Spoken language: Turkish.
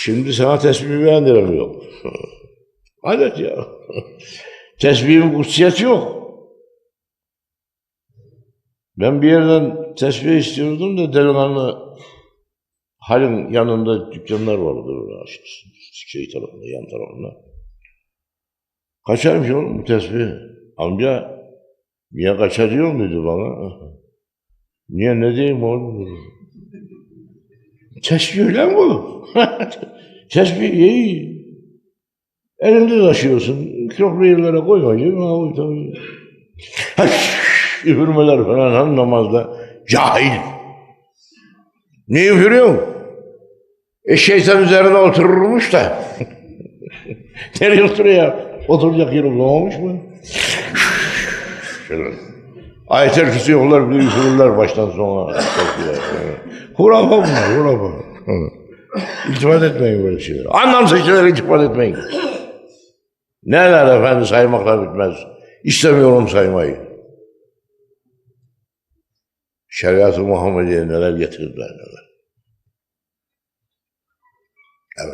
Şimdi sana tesbih beğendirim yok. Adet ya. Tesbihin kutsiyeti yok. Ben bir yerden tesbih istiyordum da delikanlı halin yanında dükkanlar vardı. Şey tarafında, yan tarafında. Kaçarmış oğlum bu tesbih. Amca niye kaçarıyor muydu bana? Niye ne diyeyim oğlum? Tesbih öyle mi bu? Tesbih iyi. Elinde taşıyorsun. Mikroplu yerlere koymayacağım. Tabii. Üfürmeler falan namazda. Cahil. Ne üfürüyorsun? Şeytan üzerine otururmuş da. Nereye oturuyor? Oturacak yeri bulamamış mı? Şöyle. Ayet-el Kürsi yollar bile üfürürler baştan sona. Hurafa bunlar, hurafa. İltifat etmeyin böyle şeylere. Anlamsız şeylere iltifat etmeyin. Neler efendim saymakla bitmez. İstemiyorum saymayı. Şeriat-ı Muhammediye neler getirdiler neler. Evet.